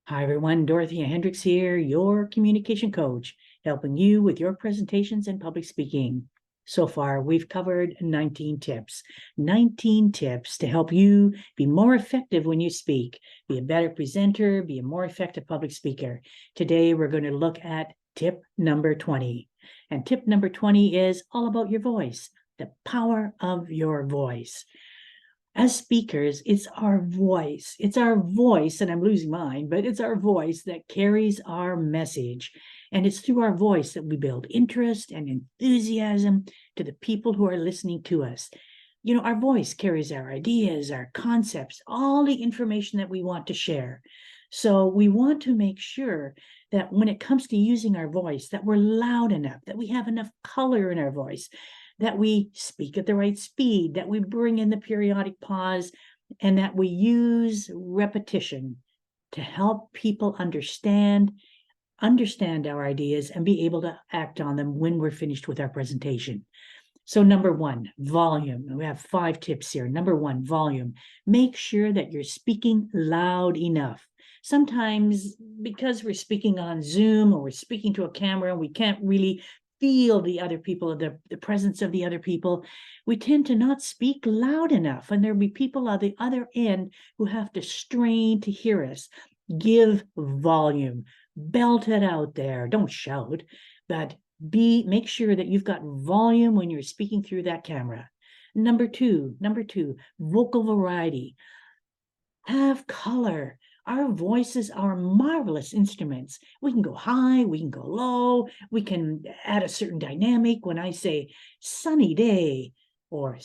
Hi, everyone. Dorothea Hendricks here, your communication coach, helping you with your presentations and public speaking. So far, we've covered 19 tips to help you be more effective when you speak, be a better presenter, be a more effective public speaker. Today, we're going to look at tip number 20. And tip number 20 is all about your voice, the power of your voice. As speakers, it's our voice. It's our voice, and I'm losing mine, but it's our voice that carries our message. And it's through our voice that we build interest and enthusiasm to the people who are listening to us. You know, our voice carries our ideas, our concepts, all the information that we want to share. So we want to make sure that when it comes to using our voice, that we're loud enough, that we have enough color in our voice, that we speak at the right speed, that we bring in the periodic pause, and that we use repetition to help people understand our ideas and be able to act on them when we're finished with our presentation. So number one, volume. We have 5 tips here. Number one, volume. Make sure that you're speaking loud enough. Sometimes because we're speaking on Zoom or we're speaking to a camera, we can't really feel the other people, the presence of the other people. We tend to not speak loud enough, and there'll be people on the other end who have to strain to hear us. Give volume, belt it out there. Don't shout, but make sure that you've got volume when you're speaking through that camera. Number two, vocal variety. Have color. Our voices are marvelous instruments. We can go high, we can go low, we can add a certain dynamic. When I say sunny day or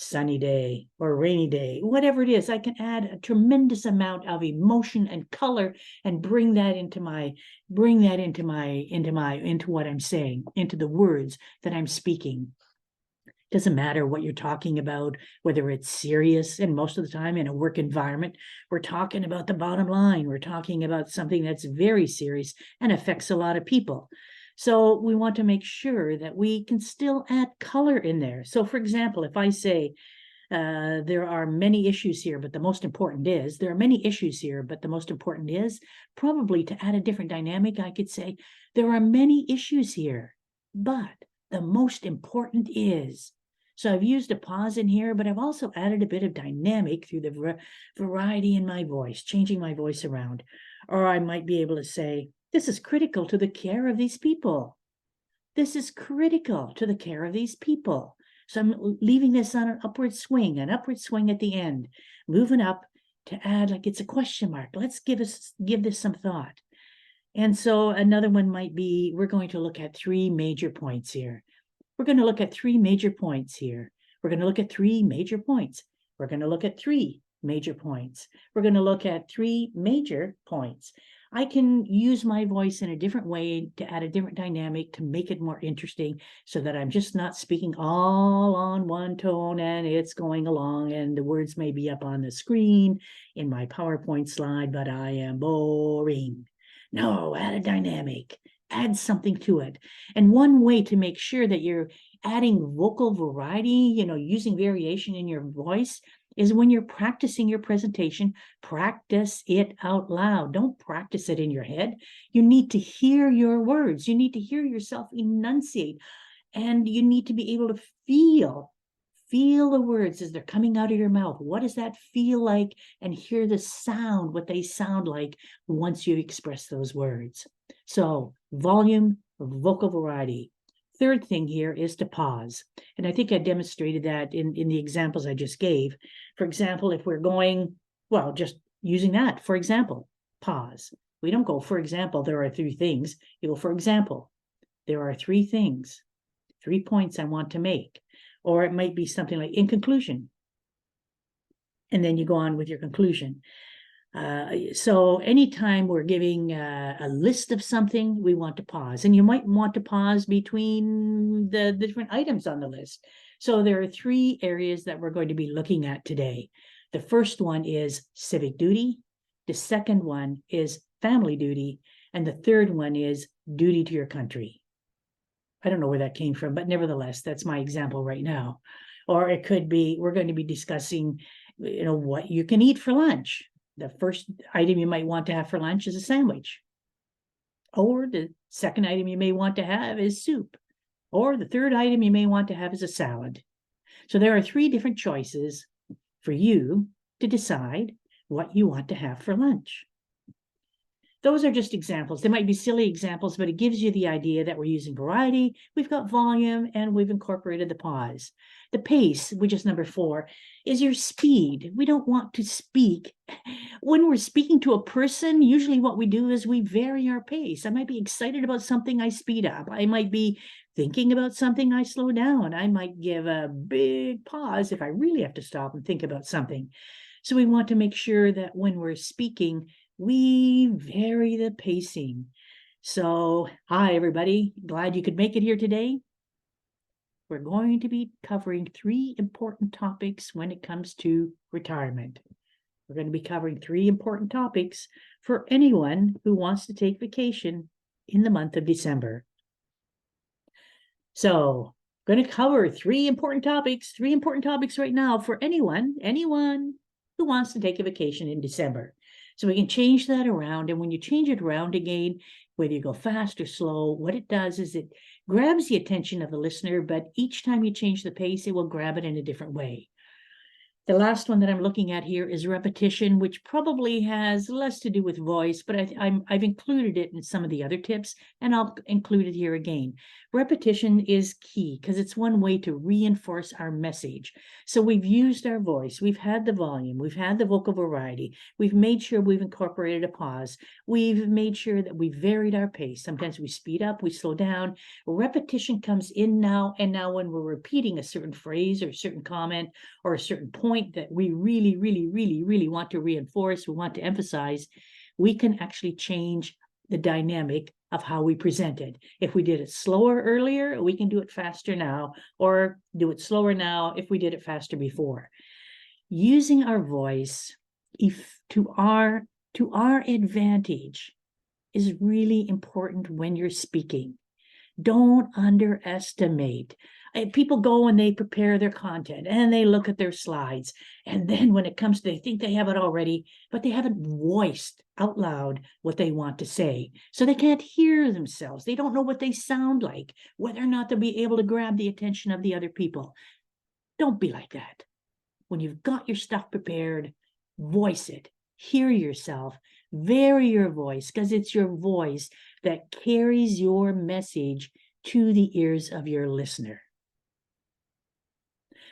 rainy day, whatever it is, I can add a tremendous amount of emotion and color and bring that into what I'm saying, into the words that I'm speaking. Doesn't matter what you're talking about, whether it's serious, and most of the time in a work environment, we're talking about the bottom line. We're talking about something that's very serious and affects a lot of people. So we want to make sure that we can still add color in there. So for example, if I say, there are many issues here, but the most important is, probably to add a different dynamic, I could say, there are many issues here, but the most important is. So I've used a pause in here, but I've also added a bit of dynamic through the variety in my voice, changing my voice around. Or I might be able to say, this is critical to the care of these people. This is critical to the care of these people. So I'm leaving this on an upward swing at the end, moving up to add like it's a question mark. Let's give this some thought. And so another one might be, we're going to look at 3 major points here. We're going to look at 3 major points here. We're going to look at 3 major points. We're going to look at 3 major points. We're going to look at 3 major points. I can use my voice in a different way to add a different dynamic to make it more interesting so that I'm just not speaking all on one tone and it's going along and the words may be up on the screen in my PowerPoint slide, but I am boring. No, add a dynamic. Add something to it. And one way to make sure that you're adding vocal variety, using variation in your voice, is when you're practicing your presentation, practice it out loud. Don't practice it in your head. You need to hear your words. You need to hear yourself enunciate. And you need to be able to feel the words as they're coming out of your mouth. What does that feel like? And hear the sound, what they sound like once you express those words. So volume, vocal variety. Third thing here is to pause. And I think I demonstrated that in the examples I just gave. For example, if we're going, just using that, for example, pause. We don't go, for example, there are 3 things. You go, for example, there are 3 things, 3 points I want to make. Or it might be something like, in conclusion. And then you go on with your conclusion. So anytime we're giving a list of something, we want to pause. And you might want to pause between the different items on the list. So there are 3 areas that we're going to be looking at today. The first one is civic duty. The second one is family duty. And the third one is duty to your country. I don't know where that came from, but nevertheless, that's my example right now. Or it could be, we're going to be discussing, what you can eat for lunch. the first item you might want to have for lunch is a sandwich. Or the second item you may want to have is soup. Or the third item you may want to have is a salad. So there are 3 different choices for you to decide what you want to have for lunch. Those are just examples. They might be silly examples, but it gives you the idea that we're using variety, we've got volume, and we've incorporated the pause. The pace, which is number 4, is your speed. We don't want to speak. When we're speaking to a person, usually what we do is we vary our pace. I might be excited about something, I speed up. I might be thinking about something, I slow down. I might give a big pause if I really have to stop and think about something. So we want to make sure that when we're speaking, we vary the pacing. So, hi, everybody. Glad you could make it here today. We're going to be covering 3 important topics when it comes to retirement. We're going to be covering 3 important topics for anyone who wants to take vacation in the month of December. So, going to cover 3 important topics right now for anyone who wants to take a vacation in December. So we can change that around, and when you change it around again, whether you go fast or slow, what it does is it grabs the attention of the listener, but each time you change the pace, it will grab it in a different way. The last one that I'm looking at here is repetition, which probably has less to do with voice, but I've included it in some of the other tips, and I'll include it here again. Repetition is key because it's one way to reinforce our message. So we've used our voice, we've had the volume, we've had the vocal variety, we've made sure we've incorporated a pause, we've made sure that we've varied our pace. Sometimes we speed up, we slow down. Repetition comes in now, and now when we're repeating a certain phrase or a certain comment or a certain point that we really want to reinforce, we want to emphasize, we can actually change the dynamic of how we present it. If we did it slower earlier, we can do it faster now, or do it slower now if we did it faster before. Using our voice to our advantage is really important when you're speaking. Don't underestimate. People go and they prepare their content and they look at their slides. And then when it comes, they think they have it already, but they haven't voiced out loud what they want to say. So they can't hear themselves. They don't know what they sound like, whether or not they'll be able to grab the attention of the other people. Don't be like that. When you've got your stuff prepared, voice it, hear yourself, vary your voice, because it's your voice that carries your message to the ears of your listener.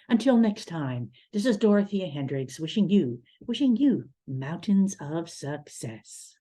Until next time, this is Dorothea Hendricks wishing you mountains of success.